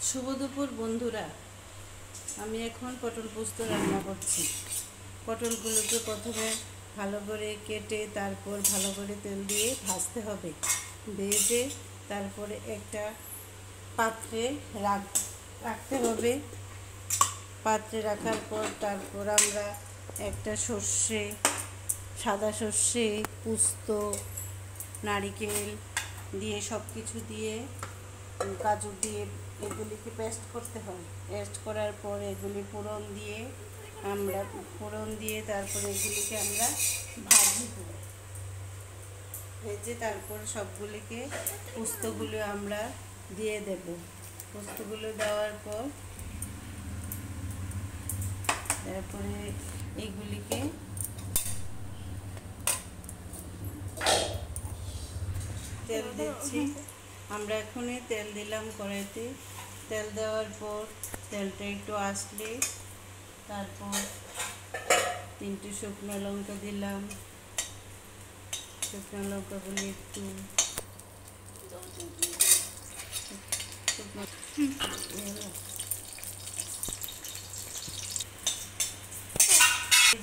শুভ দুপুর বন্ধুরা। আমি এখন পটল পোস্ত রান্না করছি। পটলগুলোকে প্রথমে ভালো করে কেটে তারপর ভালো করে তেল দিয়ে ভাজতে হবে। ভেজে তারপরে একটা পাত্রে রাখতে হবে। পাত্রে রাখার পর তারপর আমরা একটা সাদা সর্ষে, পোস্ত, নারিকেল দিয়ে সব কিছু দিয়ে, কাজু দিয়ে এগুলিকে পেস্ট করতে হয়। পেস্ট করার পর এগুলি ফোড়ন দিয়ে তারপরে এগুলিকে আমরা ভেজে তারপর সবগুলিকে পোস্তগুলো আমরা দিয়ে দেব। পোস্তগুলো দেওয়ার পর তারপরে এইগুলিকে তেল দিচ্ছি। আমরা এখনই তেল দিলাম কড়াইতে। তেল দেওয়ার পর তেলটা একটু আসলে তারপর 3টে শুকনো লঙ্কা দিলাম। শুকনো লঙ্কাগুলি একটু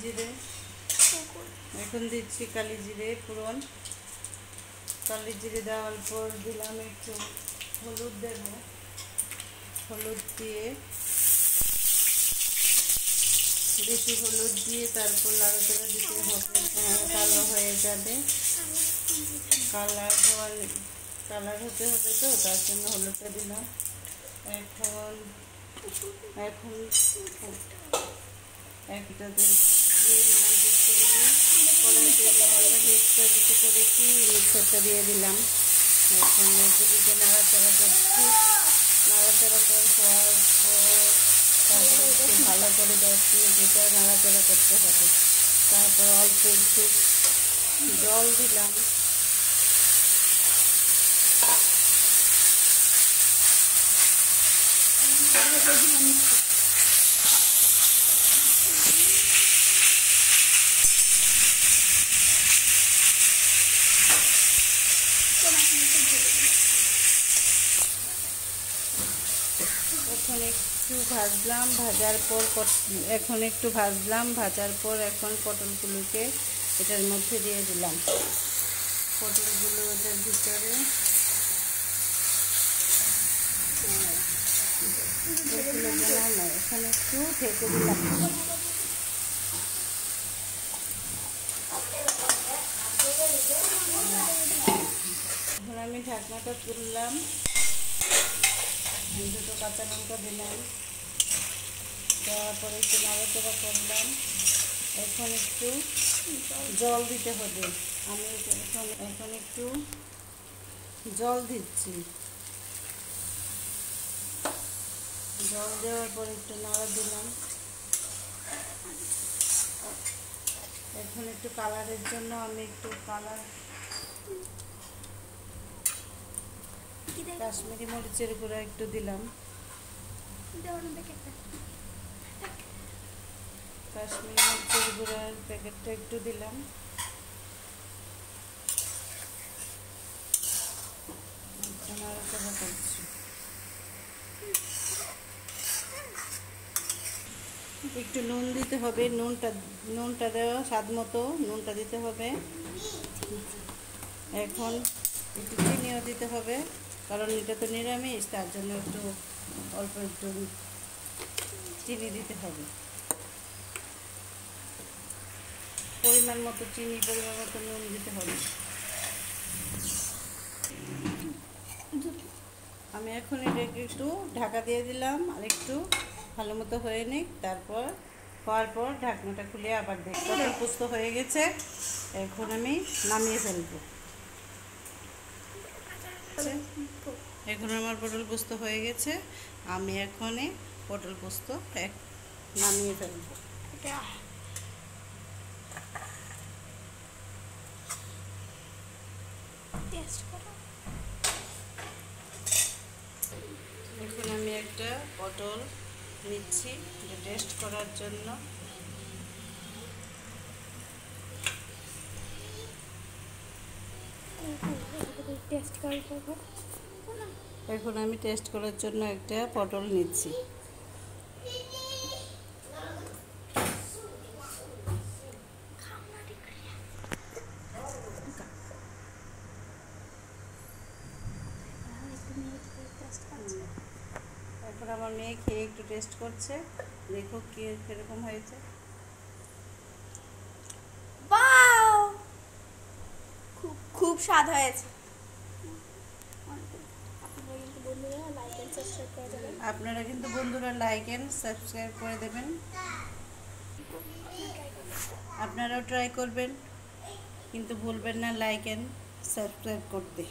জিরে, এখন দিচ্ছি কালি জিরে ফোড়ন। কালি জিরে দেওয়ার পর দিলাম একটু হলুদ দেব। হলুদ দিয়ে বেশি হলুদ দিয়ে তারপর নাড়াচাড়া দিতে হবে। কালো হয়ে যাবে, কালার হতে হবে, তো তার জন্য হলুদটা দিলাম। এখন একটা দিয়ে দিলাম কড়াইতে আমরা মিক্সচার যেটা করেছি মিক্সচারটা দিয়ে দিলাম। এখন এগুলিকে নাড়াচাড়া করছি। নাড়াচাড়া হওয়ার পর তারপরে ভালো করে 10 মিনিট এটা নাড়াচাড়া করতে হবে। তারপর অল্প একটু জল দিলাম। এখন একটু ভাজলাম, ভাজার পর এখন পটলগুলোকে এটার মধ্যে দিয়ে দিলাম। পটলগুলো এটার ভিতরে এখানে একটু ঢেকে দিলাম। এখন আমি ঢাকনাটা তুললাম, দুটো কাঁচা লঙ্কা দিলাম, দেওয়ার পরে একটু নাড়াচাড়া করলাম। এখন একটু জল দিতে হবে। আমি এখন একটু জল দিচ্ছি। জল দেওয়ার পর একটু নাড়া দিলাম। এখন একটু কালারের জন্য আমি একটু কাশ্মীরি মরিচের গুঁড়া একটু দিলাম। কাশ্মীরি মরিচের গুঁড়ার প্যাকেটটা একটু দিলাম। নাড়াচাড়া করছি। একটু নুন দিতে হবে। নুনটা দেওয়া স্বাদ মতো নুনটা দিতে হবে। এখন একটু চিনিও দিতে হবে, কারণ এটা তো নিরামিষ, তার জন্য অল্প একটু চিনি দিতে হবে। পরিমাণ মতো চিনি, পরিমাণ মতো নুন দিতে হবে। আমি এখন এটাকে একটু ঢাকা দিয়ে দিলাম, আর একটু ভালো মতো হয়ে নিক। তারপর হওয়ার পর ঢাকনাটা খুলে আবার দেখব। পটল পোস্ত হয়ে গেছে, এখন আমি নামিয়ে ফেলবো। এখন আমার পটল পোস্ত হয়ে গেছে, আমি এখন পটল পোস্ত নামিয়ে ফেলবো। এখন আমি একটা পটল নিচ্ছি টেস্ট করার জন্য। टेस्ट कर এখন আমি টেস্ট করার জন্য একটা পটল নিচ্ছি। এখন আমার মেয়ে খেয়ে একটু টেস্ট করছে, দেখো কিরকম হয়েছে। খুব স্বাদ হয়েছে। আপনারা কিন্তু বন্ধুরা লাইক এন্ড সাবস্ক্রাইব করে দেবেন, আপনারাও ট্রাই করবেন, কিন্তু ভুলবেন না লাইক এন্ড সাবস্ক্রাইব করতে।